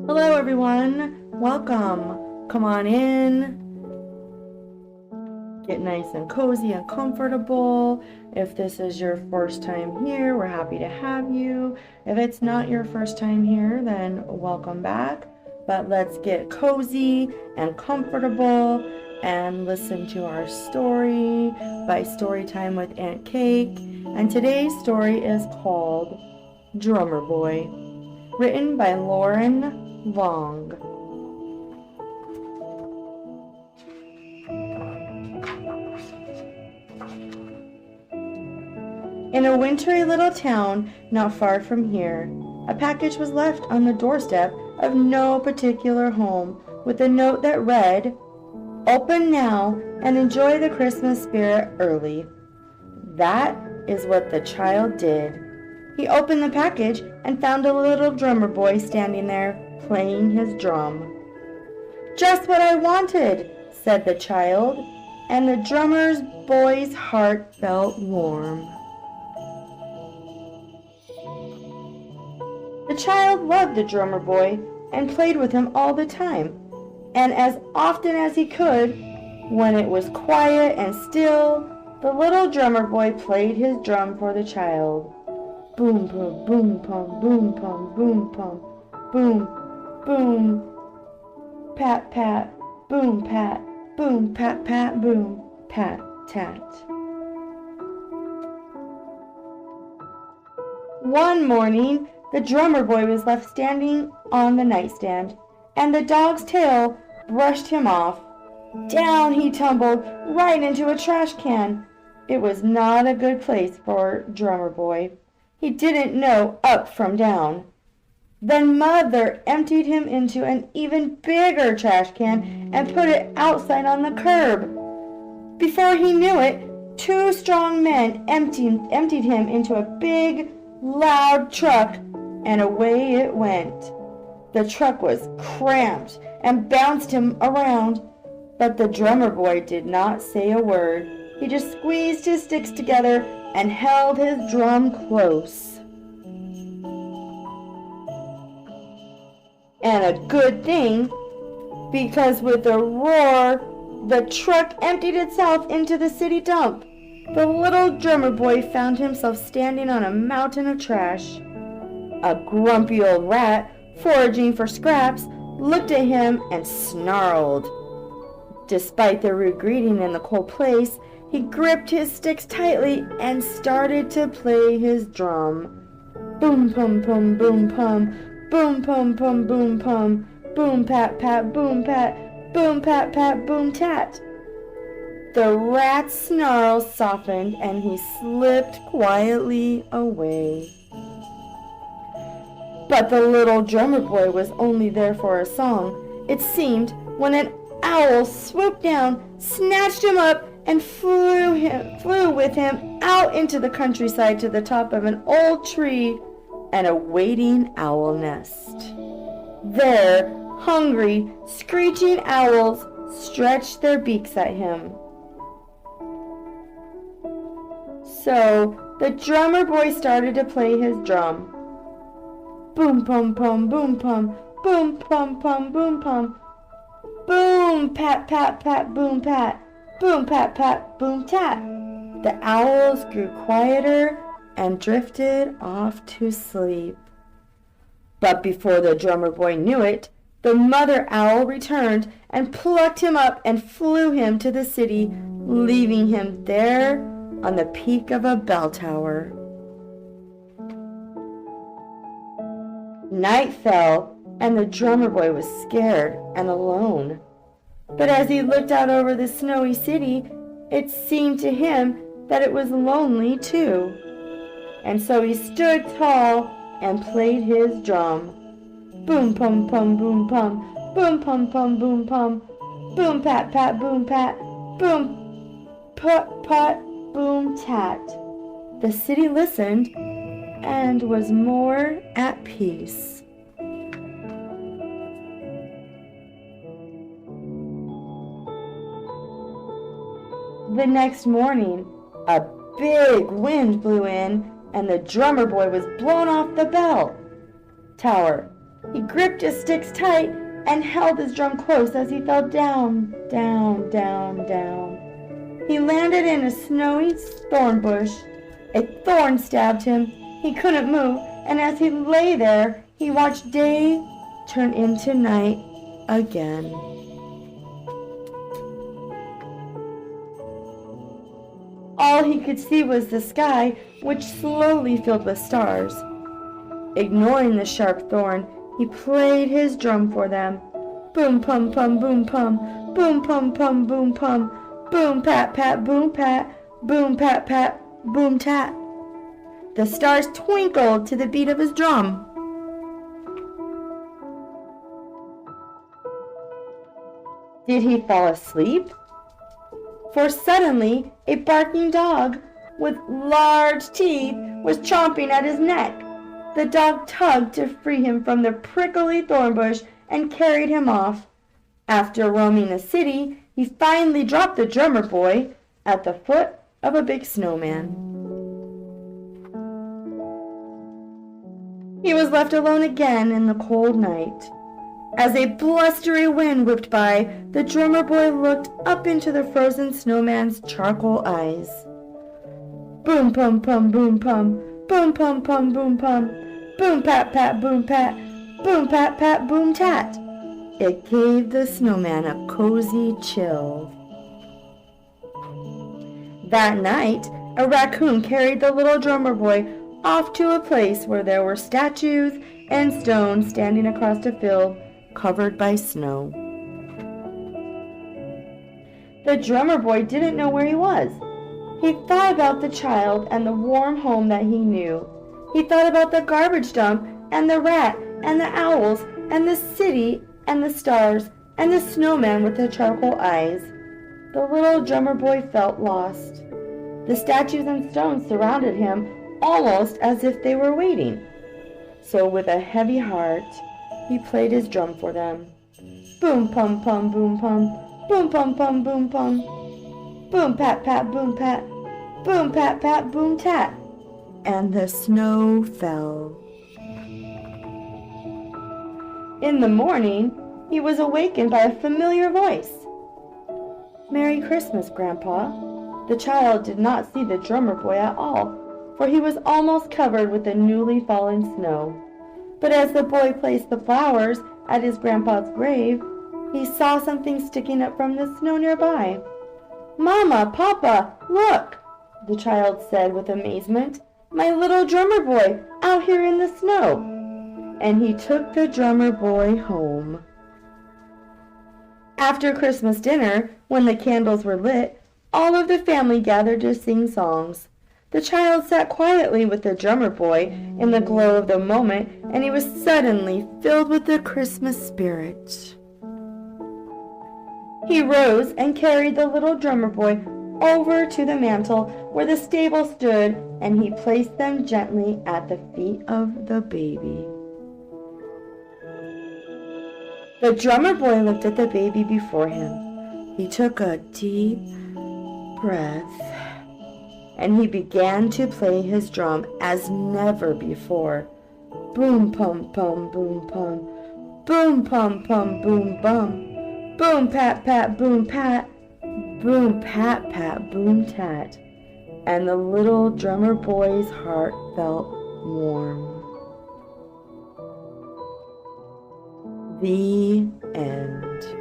Hello everyone, welcome. Come on in, get nice and cozy and comfortable. If this is your first time here, we're happy to have you. If it's not your first time here, then welcome back. But let's get cozy and comfortable and listen to our story by Storytime with Aunt Cake. And today's story is called Drummer Boy, written by Lauren Long. In a wintry little town not far from here, a package was left on the doorstep of no particular home with a note that read, "Open now and enjoy the Christmas spirit early." That is what the child did. He opened the package and found a little drummer boy standing there, playing his drum. "Just what I wanted," said the child, and the drummer boy's heart felt warm. The child loved the drummer boy and played with him all the time, and as often as he could, when it was quiet and still, the little drummer boy played his drum for the child. Boom, boom, boom, pum, boom, pum, boom, pum, boom, boom, pat, pat, boom, pat, boom, pat, tat. One morning, the drummer boy was left standing on the nightstand, and the dog's tail brushed him off. Down he tumbled right into a trash can. It was not a good place for drummer boy. He didn't know up from down. Then Mother emptied him into an even bigger trash can and put it outside on the curb. Before he knew it, two strong men emptied him into a big, loud truck, and away it went. The truck was cramped and bounced him around, but the drummer boy did not say a word. He just squeezed his sticks together and held his drum close. And a good thing, because with a roar, the truck emptied itself into the city dump. The little drummer boy found himself standing on a mountain of trash. A grumpy old rat, foraging for scraps, looked at him and snarled. Despite the rude greeting in the cold place, he gripped his sticks tightly and started to play his drum. Boom pum pum boom pum, boom pum pum boom pum, boom pat pat boom pat, boom pat pat boom tat. The rat's snarl softened and he slipped quietly away. But the little drummer boy was only there for a song, it seemed, when an owl swooped down, snatched him up, and flew with him out into the countryside to the top of an old tree and a waiting owl nest. There, hungry, screeching owls stretched their beaks at him. So the drummer boy started to play his drum. Boom pum pum boom pum, boom pum pum boom pum, boom pat pat pat boom pat, boom pat pat boom tat. The owls grew quieter and drifted off to sleep. But before the drummer boy knew it, the mother owl returned and plucked him up and flew him to the city, leaving him there on the peak of a bell tower. Night fell, and the drummer boy was scared and alone. But as he looked out over the snowy city, it seemed to him that it was lonely too. And so he stood tall and played his drum. Boom pum pum boom pum, boom pum pum boom pum, boom pat pat boom pat, boom put put boom tat. The city listened and was more at peace. The next morning, a big wind blew in, and the drummer boy was blown off the bell tower. He gripped his sticks tight and held his drum close as he fell down, down, down, down. He landed in a snowy thorn bush. A thorn stabbed him. He couldn't move, and as he lay there, he watched day turn into night again. All he could see was the sky, which slowly filled with stars. Ignoring the sharp thorn, he played his drum for them. Boom pum pum boom pum, boom pum pum boom pum, boom pat pat boom pat, boom pat pat boom tat. The stars twinkled to the beat of his drum. Did he fall asleep? For suddenly a barking dog with large teeth was chomping at his neck. The dog tugged to free him from the prickly thorn bush and carried him off. After roaming the city, he finally dropped the drummer boy at the foot of a big snowman. He was left alone again in the cold night. As a blustery wind whipped by, the drummer boy looked up into the frozen snowman's charcoal eyes. Boom pum pum boom pum, boom pum pum boom pum, boom pat pat boom pat, boom pat pat boom tat. It gave the snowman a cozy chill. That night, a raccoon carried the little drummer boy off to a place where there were statues and stones standing across a field covered by snow. The drummer boy didn't know where he was. He thought about the child and the warm home that he knew. He thought about the garbage dump and the rat and the owls and the city and the stars and the snowman with the charcoal eyes. The little drummer boy felt lost. The statues and stones surrounded him almost as if they were waiting. So with a heavy heart, he played his drum for them. Boom pum pum boom pum, boom pum pum boom pum, boom pat pat boom pat, boom pat pat boom tat. And the snow fell. In the morning, he was awakened by a familiar voice. "Merry Christmas, Grandpa." The child did not see the drummer boy at all, for he was almost covered with the newly fallen snow. But as the boy placed the flowers at his grandpa's grave, he saw something sticking up from the snow nearby. "Mama, Papa, look!" the child said with amazement. "My little drummer boy out here in the snow." And he took the drummer boy home. After Christmas dinner, when the candles were lit, all of the family gathered to sing songs. The child sat quietly with the drummer boy in the glow of the moment, and he was suddenly filled with the Christmas spirit. He rose and carried the little drummer boy over to the mantel where the stable stood, and he placed them gently at the feet of the baby. The drummer boy looked at the baby before him. He took a deep breath, and he began to play his drum as never before. Boom pum pum boom pum, boom pum pum boom bum, boom pat pat boom pat, boom pat pat boom tat. And the little drummer boy's heart felt warm. The end.